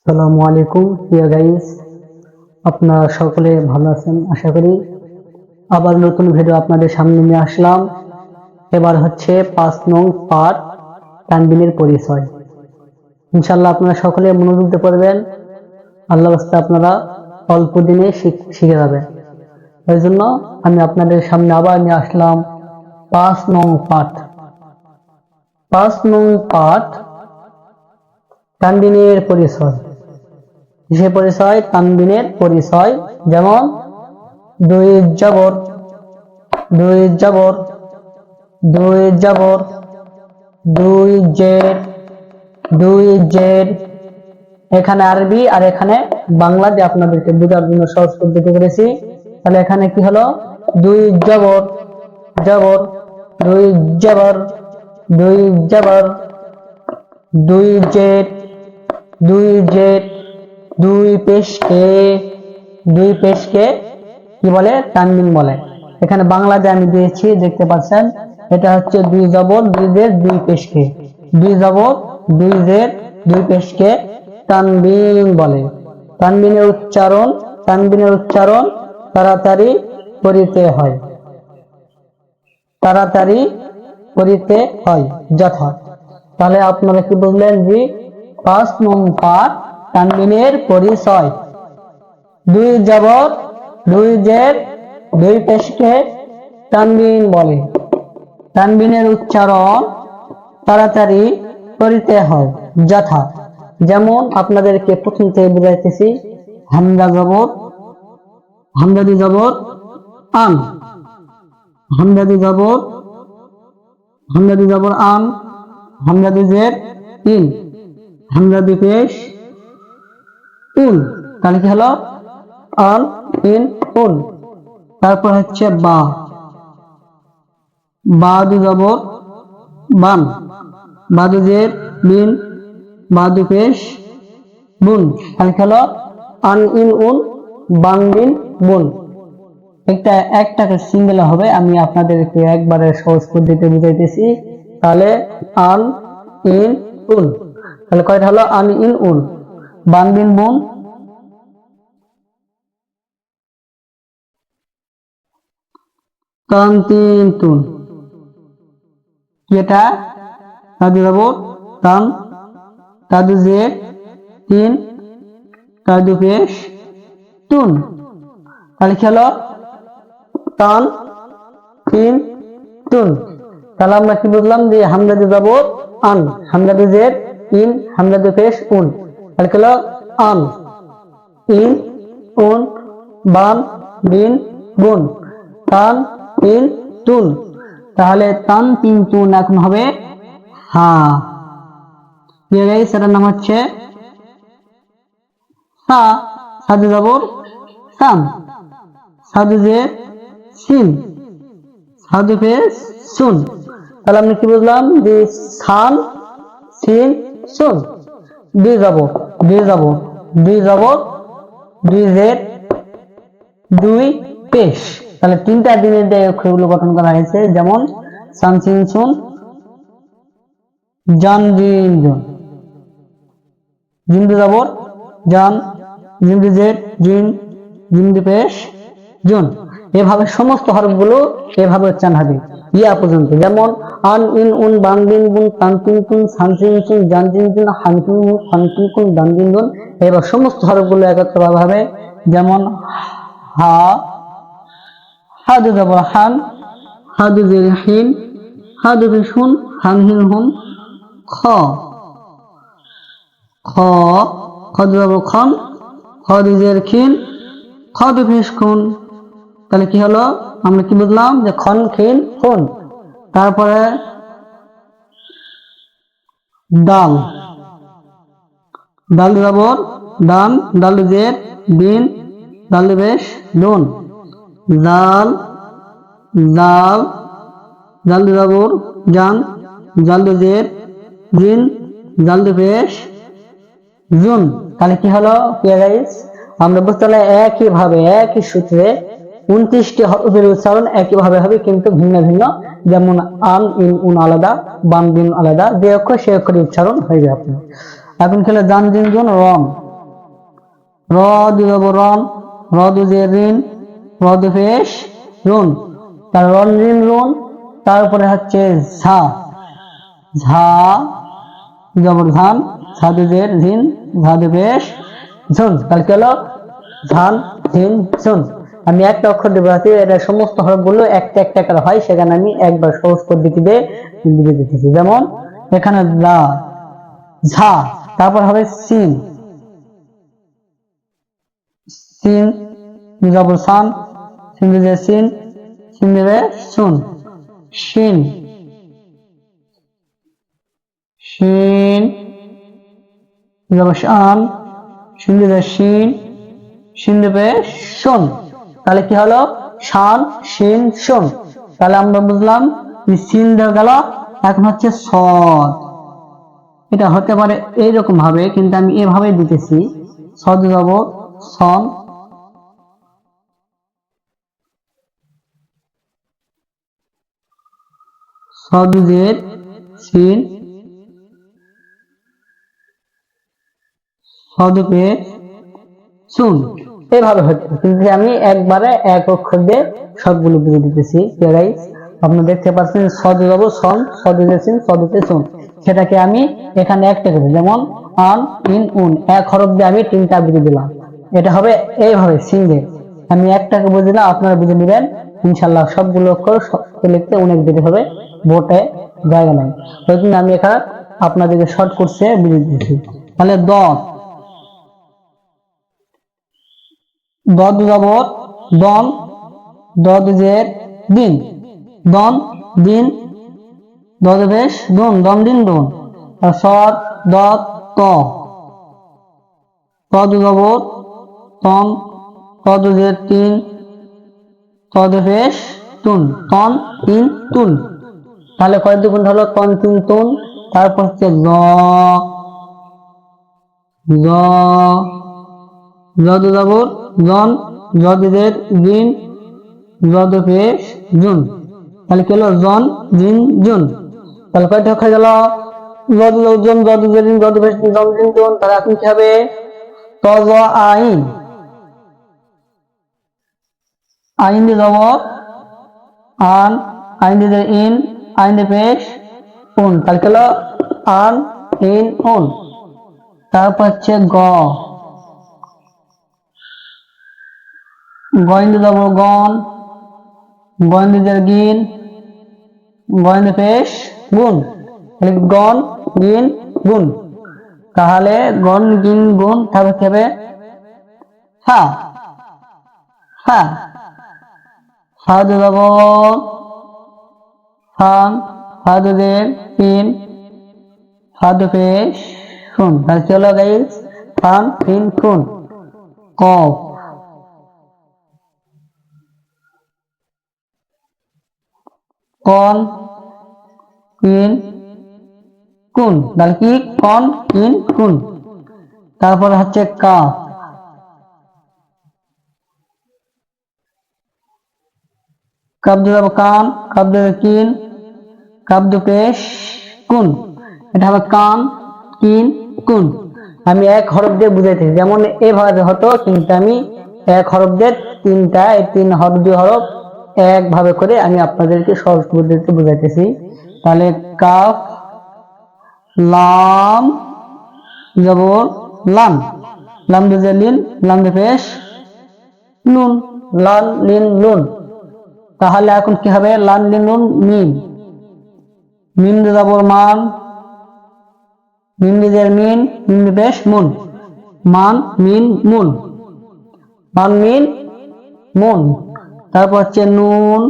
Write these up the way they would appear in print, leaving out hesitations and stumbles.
আসসালামু আলাইকুম প্রিয় গাইস, আপনারা সকলে ভালো আছেন আশা করি। আবার নতুন ভিডিও আপনাদের সামনে নিয়ে আসলাম। এবার হচ্ছে 5 নং পার্ট তানবিনের পরিচয়। ইনশাআল্লাহ আপনারা সকলে মনোযোগ দিয়ে পড়বেন, আল্লাহ রাস্তায় আপনারা অল্প দিনে শিখে যাবেন। এই জন্য আমি আপনাদের সামনে আবার নিয়ে আসলাম 5 নং পার্ট। 5 নং পার্ট তানবিনের পরিচয়। কিসের পরিচয়? তানবিনের পরিচয়। যেমন দুই জবর, দুই জবর, দুই জবর, দুই জের, দুই জের। এখানে আরবি আর এখানে বাংলা দিয়ে আপনাদেরকে বোঝার জন্য সহজ পদ্ধতি করেছি। তাহলে এখানে কি হলো? দুই জবর, জবর, দুই জবর, দুই জবর, দুই জের, দুই জের, দুই পেশকে, দুই পেশকে কি বলে? তানবিন বলে। এখানে বাংলাতে আমি দিয়েছি, দেখতে পাচ্ছেন। এটা হচ্ছে দুই জবর, দুই জের, দুই পেশকে, দুই জবর, দুই জের, দুই পেশকে তানবিন বলে। তানবিনের উচ্চারণ, তানবিনের উচ্চারণ তাড়াতাড়ি করিতে হয়, তাড়াতাড়ি করিতে হয় যথা। তাহলে আপনারা কি বুঝলেন? যে 5 নং পার্ট তানবিনের পরিচয়। দুই জবর, দুই জের, দুই পেশকে তানবিন বলে। তানবিনের উচ্চারণ তাড়াতাড়ি করিতে হয় যথা। যেমন আপনাদেরকে প্রথম থেকে বুঝাইতেছি। হামজা জবর, হামজা দি জবর আন, হামজা দি জবর, হামজা দি জবর আন, হামজা দি জের ইন, হামজা দি পেশ উন। তাহলে কি হলো? আন, ইন, উন। তারপর হচ্ছে বা, বা দু জবর বান, বা দু জের বিন, বা দু পেশ বুন। তাহলে কি হলো? আন, ইন, উন, বান, বিন, বুন। একটা সিঙ্গেল হবে, আমি আপনাদেরকে একবারে সহজ পদ্ধতিতে বুঝাইতেছি। তাহলে আন, ইন, উন। তাহলে কয়টা হলো? আন, ইন, উন, বান, বিন, বুন, তান, তিন, তুন। এটা তাদু জবর তান, তাদু জের তিন, তাদু পেশ তুন। তাহলে কি হলো? তান, তিন, তুন। তাহলে আমরা কি বুঝলাম? যে হামজা দি জবর আন, হামজা দি জের ইন, হামজা দি পেশ উন। তাহলে কি হলো? আন, ইন, উন, বান, বিন, বুন, তান, তিন, তুন। তাহলে তান, তিন, তুন এখন হবে হা। সেটার নাম হচ্ছে সা। সাদু জবর সান, সাদু জের সিন, সাদু পেশ সুন। তাহলে আমি কি বুঝলাম? যে সান, সিন, সুন। দুই জবর, দুই জবর, দুই জবর, দুই জের, দুই পেশ। তাহলে তিনটা দিনের দিয়ে অক্ষরগুলো গঠন করা হয়েছে। যেমন সান, সিন, সুন, জান, জিন, জন। জিন্দু জবর জান, জিন্দু জের জিন, জিন্দু পেশ জুন। এভাবে সমস্ত হরফগুলো এভাবে উচ্চারণ হবে ইয়া পর্যন্ত। যেমন আন, ইন, উন, বান, বিন, বুন, তান, তিন, তুন, সান, সিন, সুন, জান, জিন, জুন, হান, তিন, হুন, ফান, তিন, কুন, দান, জিন, দুন। এবার সমস্ত হরফগুলো একত্রভাবে হবে। যেমন হা, হাদু জবর হান, হাদু জের হিন, হাদু পেশ হুন, হান, হিন, হুন। খ, খ, খদু জবর খন, খদু জের খিন, খদু পেশ খুন। তাহলে কি হলো? আমরা কি বুঝলাম? যে খন, খিন, খুন। তারপরে ডাল, ডাল জবর ডান, ডাল জের বিন, ডাল পেশ দুন, জাল, জাল, জাল জবর জান, জাল জের জিন, জাল পেশ জুন। তাহলে কি হলো? আমরা বুঝতে পারলাম একইভাবে একই সূত্রে 29টি হরফের উচ্চারণ একইভাবে হবে, কিন্তু ভিন্ন ভিন্ন। যেমন আন, ইন, উন আলাদা, বান, বিন আলাদা, যে অক্ষর সে অক্ষরের উচ্চারণ হয়ে যাবে। এখন খেলে জান, জিন, জুন, রং। র দু জবর রন, র দু জের ঋণ, র দু পেশ রুন, তার রন ঋণ রুন, তারপরে হচ্ছে ঝা, ঝা জবর ধান, ঝা দু জের ঋণ, ঝা দু পেশ ঝুন, তাহলে কি হলো ধান ঝিন ঝুন। আমি একটা অক্ষর দেবো আছি, এটা সমস্ত হরফগুলো একটা একটা করে হয়, সেখানে আমি একবার সহজ পদ্ধতিতে লিখে দিতেছি। যেমন এখানে লা, ঝা, তারপর হবে সিন, সিন জবর সান, সিন দিয়ে সিন, সিন দেবে সুন, শিন, শিন জবর শান, শিন দিয়ে শিন, শিন দেবে শুন। তাহলে কি হলো শান শিন শুন। তাহলে আমরা বুঝলাম সিন দেওয়া গেল, এখন হচ্ছে সদ। এটা হতে পারে এইরকম ভাবে, কিন্তু আমি এভাবে দিতেছি, সদ যাব সন, সদুজের সিন, সদপে শুন, এভাবে হচ্ছে। কিন্তু আমি একবারে এক অক্ষর দিয়ে সবগুলো বুঝে দিতেছি। আপনারা দেখতে পাচ্ছেন সদ যাব সন, সদুজের সিন, সদুতে শুন, সেটাকে আমি এখানে একটা করে, যেমন আন ইন উন, এক হরফ দিয়ে আমি তিনটা বুঝে দিলাম। এটা হবে এইভাবে সিঙ্গে, আমি একটাকে বুঝে দিলাম, আপনারা বুঝে নেবেন ইনশাল্লাহ। সবগুলো অক্ষর লিখতে অনেক দেরি হবে, বোর্ডে জায়গা নাই, ওই জন্য আমি এখানে আপনাদেরকে শর্ট কোর্সে বুঝে দিচ্ছি। তাহলে দ, দদ জবর দন, দদ জের দিন, দন দিন, দদ বেশ দুন, দন দিন দুন, সদ দত ত, তদ জবর তন, তদ জের তিন, তদ বেশ তুন, তন তিন তুন। তাহলে কয় দুগুণ হলো তন তিন তুন। তারপর হচ্ছে জ, জ জদ জবর জন, জদের জিন, জদ পেশ জুন, তাহলে কি হলো জন জিন জুন। তাহলে কয়টা অক্ষর গেল, জদ জন, জদ জিন, জদ পেশ জন জিন জুন। তাহলে এখন কি হবে, ত জ আইন, আইন দিয়ে জবর আন, আইন দিয়ে ইন, আইন দিয়ে পেশ উন, তাহলে কি হলো আন ইন উন। তারপর হচ্ছে গ, গইন্দে যাব গন, গইন্দে গিন, গইন্দে পেশ গুণ, তাহলে গন গিন গুণ। তাহলে গন গিন গুণ, তাহলে কি হবে হা, হা, সাদে যাব সান, সাদে তিন, সাদে পেশ শুন, তাহলে চলো গাইস সান তিন শুন। কফ, কন কিন কুন, তাহলে কি কন কিন কুন। তারপর হচ্ছে কাফ, কাপ দিয়ে যাবো কান, কাপ দিয়ে কিন, কাপ দু পেশ কুন, এটা হবে কান কিন কুন। আমি এক হরফ দিয়ে বুঝাইতেছি, যেমন এভাবে হতো, কিন্তু আমি এক হরফ দিয়ে তিনটা, এই তিন হরফ দুই হরফ একভাবে করে আমি আপনাদেরকে সহজ পদ্ধতিতে বুঝাইতেছি। তাহলে কাফ, লাম জবর লাম, লাম দিয়ে লিন, লাম দিয়ে পেশ নুন, লান লিন নুন। তাহলে এখন কি হবে, লান লিন নুন মিম, মিম দিয়ে যাবর মান, মিম দিয়ে মিন, মিম দিয়ে পেশ মুন, মান মিন মুন, মান মিন মুন। তারপর হচ্ছে নুন,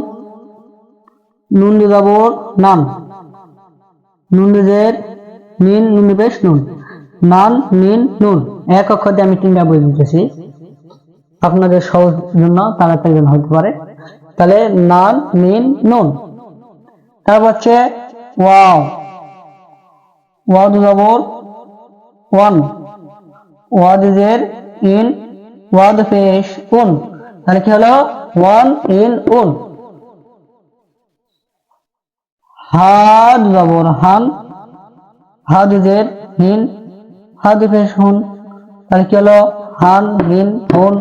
নুন দিয়ে যাবর নান, নুন দিয়ে মিন, নুন দিয়ে পেশ নুন, নান মিন নুন। এক অক্ষর দিয়ে আমি তিনটা বই দিতেছি, আপনাদের সহজ জন্য তাড়াতাড়ি হতে পারে। তাহলে নান মিন নুন। তারপর হচ্ছে ওয়াও, ওয়াও দিয়ে যাবর ওয়ান, ওয়াদ জের ইন, ওয়াদ পেশ উন, তাহলে কি হলো ওয়ান ইন উন। হাদ জবর হান, হাদ জের হিন, হাদ পেশ হুন, তাহলে কি হলো হান মিন হুন।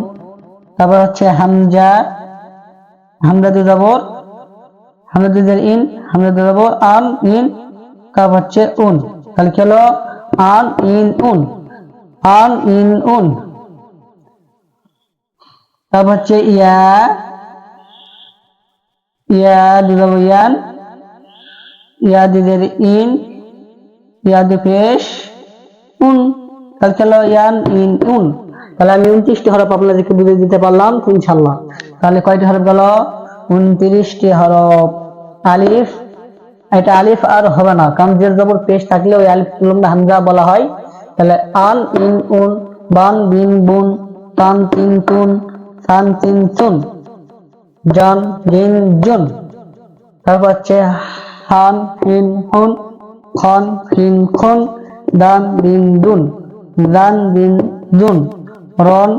তারপর হচ্ছে হামজা, হামজা দুই জবর, হামজা দুই জের ইন, হামজা দুই জবর আন ইন, তারপর হচ্ছে উন। তাহলে কি হলো আন ইন উন, আন ইন উন। তারপর হচ্ছে ইয়া, ইয়া দুই জবর ইয়ান, ইয়া দুই জের ইন, ইয়া দুই পেশ উন। তাহলে চলো ইয়ান ইন উন। তাহলে আমি 29টি হরফ আপনাদেরকে বুঝিয়ে দিতে পারলাম ইনশাআল্লাহ। তাহলে কয়টি হরফ গেল? 29টি হরফ। আলিফ, এটা আলিফ আর হবে না, কারণ জের জবর পেশ থাকলে ওই আলিফ লম্বা হামজা বলা হয়। তাহলে আন ইন উন, বান বিন বুন, তান তিন তুন, সান তিন চুন, জান জিন জুন। তারপর হচ্ছে হান হিন হুন, খন হিন খুন, দান বিন দুন, জান বিন দুন, রন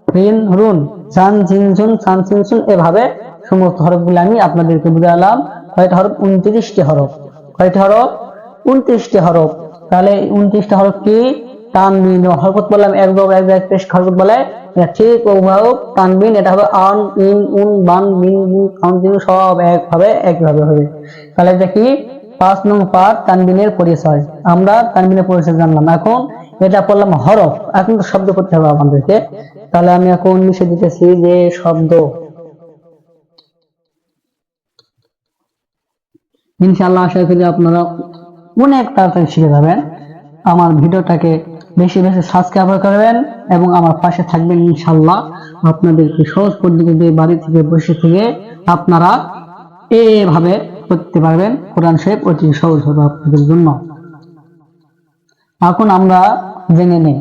রিন রুন, জান জিন জুন, সান জিন সুন। এভাবে সমস্ত হরফগুলো আমি আপনাদেরকে বুঝালাম। কয়টা হরফ? 29টি হরফ। কয়টি হরফ? 29টি হরফ। তাহলে 29টা হরফ কি? তানবিন হরকত বললাম, এক জবর এক জায়গায় পেশ হরকত বলে, ঠিক ওভাবে তানবিন। এটা হবে আন ইন উন বান বিন বুন কান জিন, সব একভাবে হবে। তাহলে দেখি 5 নং পাঠ তানবিনের পরিচয়। আমরা তানবিনের পরিচয় জানলাম। এখন এটা পড়লাম হরফ, এখন তো শব্দ করতে হবে আমাদেরকে। তাহলে আমি এখন মিশে দিতেছি যে শব্দ। ইনশাআল্লাহ আশা করি আপনারা অনেক তাড়াতাড়ি শিখে যাবেন। আমার ভিডিওটাকে বেশি বেশি সাবস্ক্রাইব করবেন এবং আমার পাশে থাকবেন। ইনশাআল্লাহ আপনাদেরকে সহজ পদ্ধতিতে বাড়ি থেকে বসে থেকে আপনারা এভাবে করতে পারবেন। কোরআন শরীফ অতি সহজ হবে আপনাদের জন্য। এখন আমরা জেনে নেই,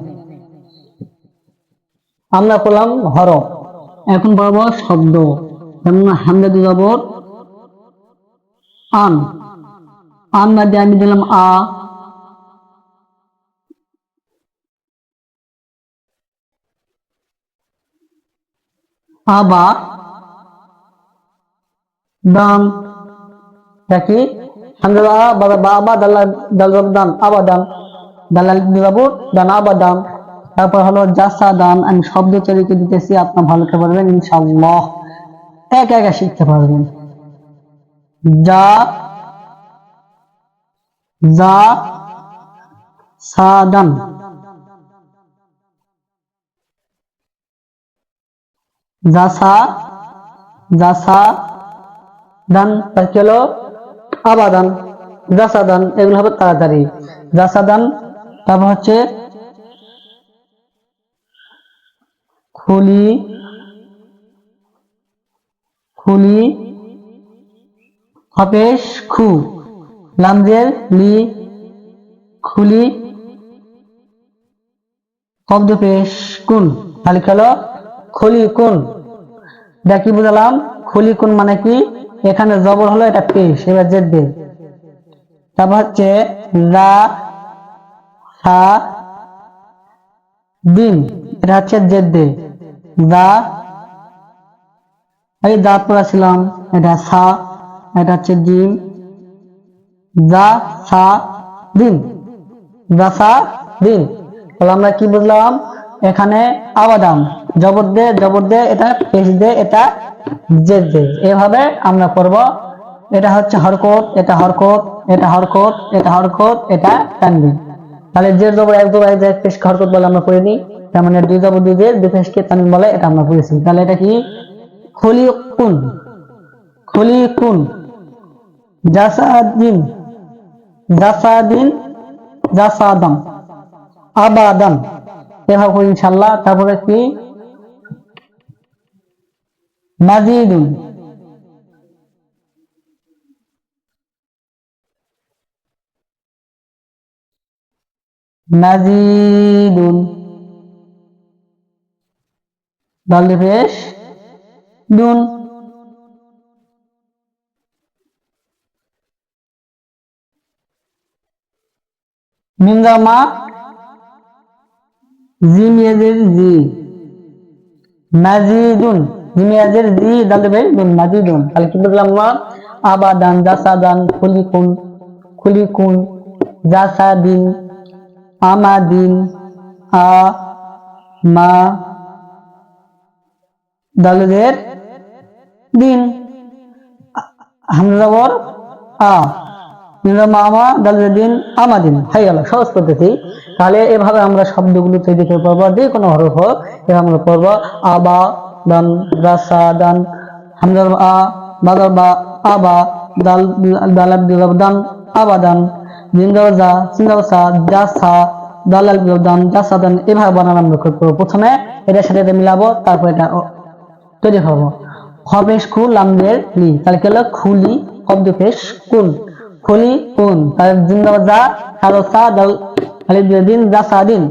আমরা পড়লাম হরফ, এখন পড়বো শব্দ। যেমন হামজা দুই জবর আন, আন বাদে আমি দিলাম আ, আবা, দান। দেখি হামজা বা বা দাল দান আবাদান, দালাল জবর দান আবাদান। তারপর হলো জাসা দান। আমি শব্দ তৈরিকে দিতেছি, আপনারা ভালো করে পারবেন ইনশাআল্লাহ, একা একা শিখতে পারবেন। যা, যা সাদান, জাসা, জাসা দান। তার কি হলো আবাদান, জাসাদান। এগুলো হবে তাড়াতাড়ি, জাসাদান। তারপর হচ্ছে খুলি, খুলি হপেশ খু, লামজের লি, খুলি শব্দ পেশ কুন। তাহলে হলো খলি কুন। দেখি বুঝালাম খলি কুন মানে কি? এখানে জবর হলো, এটা পেশ, এবার জেদ দে। তারপর হচ্ছে রা সা দিন, এটা হচ্ছে জেদ দে। দা, এই দাঁত পড়াছিলাম, এটা সা, এটা হচ্ছে ডিম। যা সা দিন, যা সা দিন। তাহলে আমরা কি বুঝলাম? এখানে আবাদাম, জবর দে, এটা পেশ দে, এটা জেদ দে। এভাবে আমরা করব। এটা হচ্ছে হরকত, এটা হরকত, এটা হরকত, এটা হরকত, এটা তানবিন। তাহলে জের জবর এক জবর এক জায়গায় পেশ হরকত বলে আমরা পড়িনি, তার মানে দুই জবর দুই জের দুই পেশকে তানবিন বলে, এটা আমরা পড়েছি। তাহলে এটা কি? খলিকুন, খলিকুন, জাসাদিন, জাসাদিন, জাসাদাম, আবাদান। এভাবে ইনশাআল্লাহ। তারপরে কি? মাজিদুন, মাজিদুন, দাল পেশ দুন। মিনজামা জিমিয়াজের জি, মাজিদুন, জিমিয়াজের জি দাল পেশ দুন, মাজিদুন। তাহলে কি বুঝলাম আমরা? আবাদান, জাসাদান, খুলিকুন, খুলিকুন, জাসাদিন, আমাদিন, আ মা দালুদের দিন, হামজা জবর আ, মামা দালুদের দিন আমাদিন, হয়ে গেল সহজ পদ্ধতি। তাহলে এভাবে আমরা শব্দগুলো তৈরি করে পড়বো, যে কোনো হরফ হোক এভাবে আমরা পড়বো। আবা দান, রাসা দান, হামজা আ, বাজার বা আবা, দাল দালাল দান আবাদান, জিন্দাওজা সিন্দাওসা জাসা দালাল দান জাসাদান, এভাবে বানান আমরা করবো। প্রথমে এটার সাথে এটা মিলাবো, তারপর এটা তৈরি হবো। হবেশ খুল আমদের লি, তাহলে কি হলো খুলি, শব্দ পেশ কুল, খুলি কুন, তাহলে জিন্দাওজা সাদসা দাল আলিফ দিন জাসাদিন,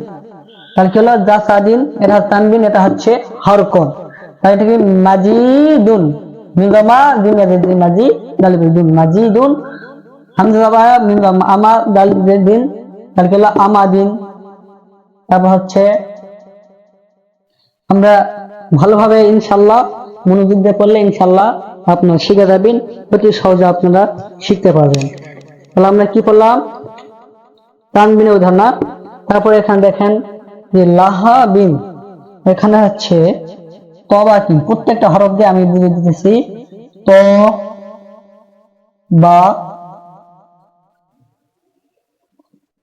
তাহলে কি হলো জাসাদিন, এটা তানবিন, এটা হচ্ছে হরকত, তাহলে এটা কি মাজিদুন, মিজামা জিন্দাদিন মাজি দালিবুন মাজিদুন, হামজা জাবা মিজামা আমা দালিবুন, তাহলে কি হলো আমাদিন। তারপর হচ্ছে আমরা ভালোভাবে ইনশাআল্লাহ মনোযোগ দিয়ে পড়লে ইনশাআল্লাহ আপনারা শিখে যাবেন, অতি সহজে আপনারা শিখতে পারবেন। তাহলে আমরা কি পড়লাম, তানবিনের উদাহরণ। তারপরে এখানে দেখেন যে লাহাবিন, এখানে হচ্ছে তবা কি, প্রত্যেকটা হরফ দিয়ে আমি বুঝে দিতেছি। ত বা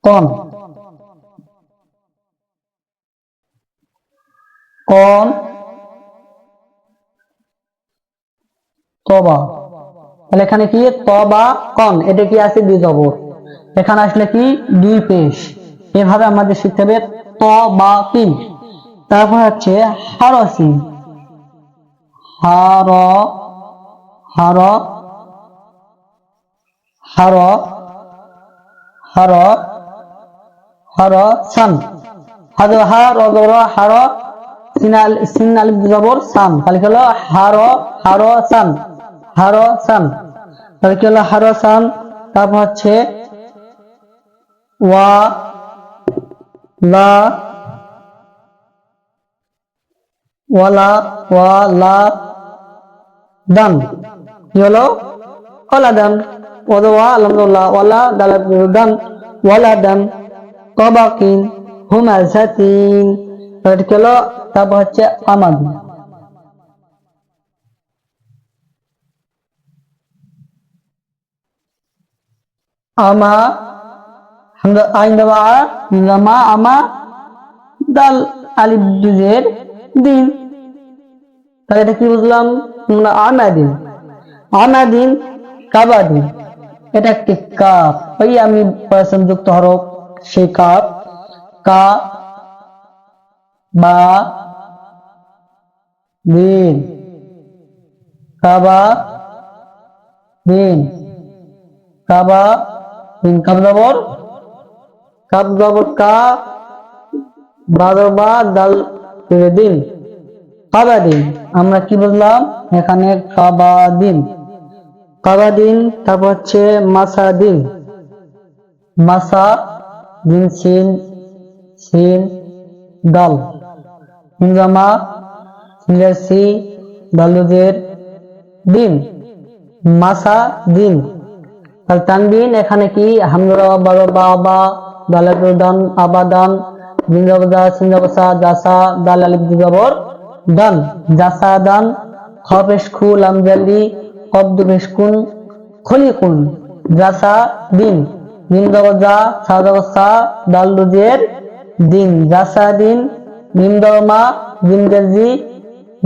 তন, কন তবা, তাহলে এখানে কি তবা কন, এটা কি আছে দুই জবর, এখানে আসলে কি দুই পেশ, এভাবে আমাদের শিখতে হবে তবা কিন। তারপর হচ্ছে হারসিন, হার হার হার হার হার সান, হার হার সিন আলিফ জবর সান, তাহলে কি হলো হার হার সান, হার সান, তাহলে কি হলো হার সান। তারপর হচ্ছে ওয়া লা ওয়ালা ওয়ালা দান, কি হলো ওয়ালা দান, ওয়া আলহামদুলিল্লাহ ওয়ালা দালাদান ওয়ালা দান, তাবাকিন হুমাজাতিন, তাহলে কি হলো, তারপর হচ্ছে আমাদ, আমা হামজা আইন দাবা মা আমা দাল আলিফ দুজের দিন, তাহলে এটা কি বুঝলাম আমরা, আমাদিন আমাদিন কাবাদিন, এটা একটি কাপ, ওই আমি পয়সন যুক্ত হরফ সেই কাপ, কা বা দিন, কাবা দিন, কাবা দিন, কাব জবর কা, বা দাল দিন কাবাদিন, আমরা কি বুঝলাম এখানে কাবাদিন কাবাদিন। তারপর হচ্ছে মাসাদিন, মাসা দিন সিন সিন দাল, হিমজামা সিনসি দালুজের দিন, মাসা দিন। তাহলে তানবিন এখানে কি হামজা বা দালাদান আবাদান, জিন্দাবাদা সিন্দাবাসা জাসা দাল আলিফ জবর দান জাসাদান, খপেশ খুল আমজালি কব্দ বেশকুন খলিকুন, জাসা দিন, জিন্দাবাদা সাদাবাসা দাল লুজের দিন জাসাদিন, নিমদমা জিন্দাজি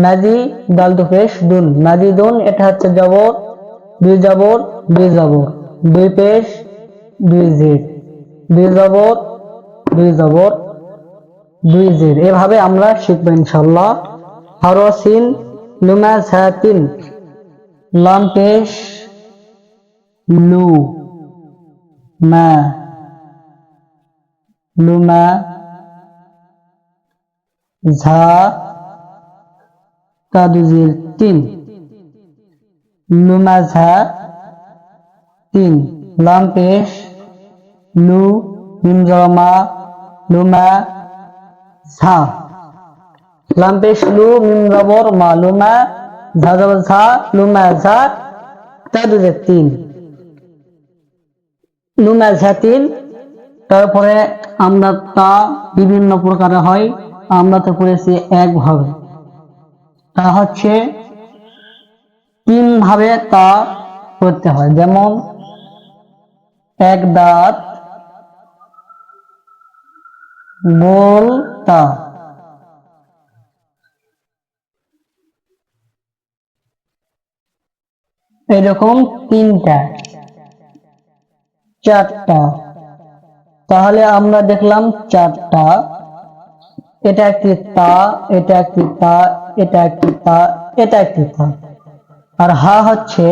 নাজি দাল দুপেশ দুন নাজিদুন, এটা হচ্ছে জবর দুই জবর দুই জবর দুই পেশ দুই জের, দুই জবর দুই জবর দুই জের, এভাবে আমরা শিখবো ইনশাআল্লাহ। হারসিন লুমাসাতিন, লাম পেশ লু মা লুমা ঝা তাদুজির তিন, লুমাঝা তিন, লাম পেশ লু মিমজমা লুমা ঝা, লাম পেশ লু মিম জবর মা লুমা ঝা জবর ঝা লুমা ঝা তাদুজির তিন, লুমা ঝা তিন। তারপরে আমরা তা বিভিন্ন প্রকারে হয়, আমরা তো পড়েছি একভাবে, তা হচ্ছে 3 ভাবে তা করতে হয়। যেমন এক দাঁত গোলতা, এরকম 3টা 4টা। তাহলে আমরা দেখলাম 4টা, এটা একটি তা, এটা একটি তা, এটা একটি তা, এটা একটি তা। আর হা হচ্ছে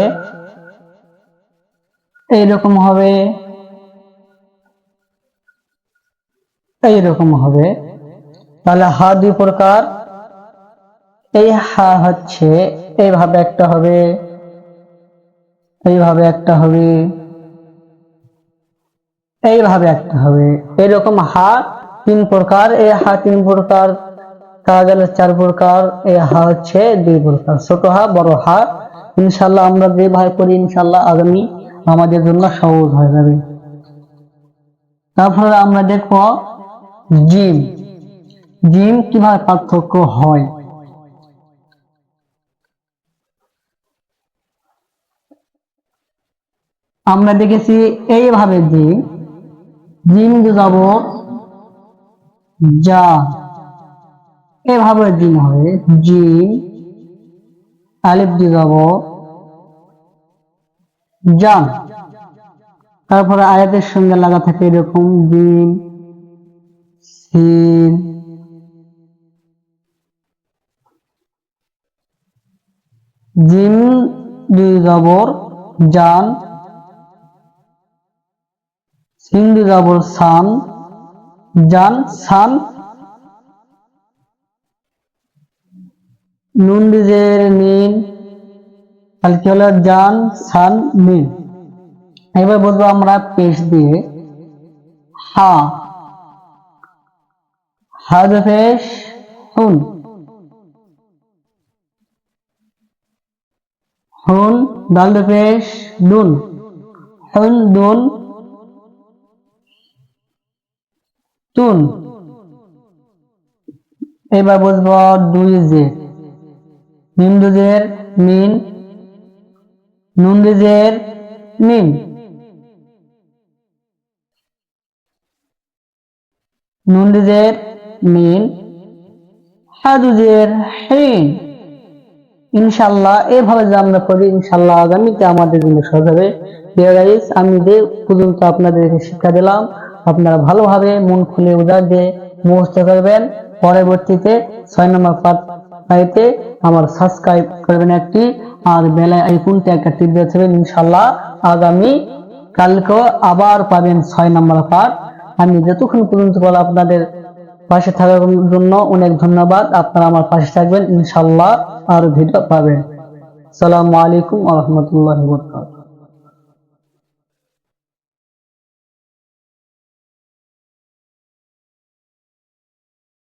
এইরকম হবে, এইরকম হবে। তাহলে হা 2 প্রকার। এই হা হচ্ছে এইভাবে একটা হবে, এইভাবে একটা হবে, এইভাবে একটা হবে। এরকম হা 3 প্রকার। এই হা 3 প্রকার, তা গেল 4 প্রকার। এই হা হচ্ছে 2 প্রকার, ছোট হা বড় হা। ইনশাল্লাহ আমরা যেভাবে করি ইনশাল্লাহ আগামী আমাদের জন্য সহজ হয়ে যাবে। তারপরে আমরা দেখব জিম। জিম কিভাবে পার্থক্য হয়। আমরা দেখেছি এইভাবে জিম, জিম যাব যা, এভাবে জিম হবে জিম, আলিফ দিয়ে যাব জান। তারপরে আয়াতের সঙ্গে লাগা থাকে এরকম জিম, সিন, জিম 2 জবর জান, সিন 2 জবর সান, জান সান, নুন দিজের নিন, তাহলে কি হলো জান সান নিন। এবার বলবো আমরা পেশ দিয়ে হা, হা পেশ হুন, হুন দাল পেশ দুন, হুন দুন তুন। এবার বুঝবো 2 জের, মিম 2 জের মিন, নুন 2 জের মিন, নুন 2 জের মিন, হা 2 জের হিন। ইনশাআল্লাহ এভাবে যে আমরা করি ইনশাআল্লাহ আগামীতে আমাদের জন্য সহজ হবে। ডিয়ার গাইস, আমি যে পর্যন্ত আপনাদেরকে শিক্ষা দিলাম আপনারা ভালোভাবে মন খুলে উদার দিয়ে মুখস্থ করবেন। পরবর্তীতে 6 নম্বর পার্ট পাইতে আমার সাবস্ক্রাইব করবেন একটি, আর বেল আইকনটা একটা টিপ দিয়ে দেবেন। ইনশাআল্লাহ আগামী কালকে আবার পাবেন 6 নম্বর পার্ট। আমি যতক্ষণ পর্যন্ত বলা আপনাদের পাশে থাকার জন্য অনেক ধন্যবাদ। আপনারা আমার পাশে থাকবেন ইনশাআল্লাহ, আর ভিডিও পাবেন। আসসালামু আলাইকুম ওয়া রাহমাতুল্লাহি ওয়া বারাকাতুহু।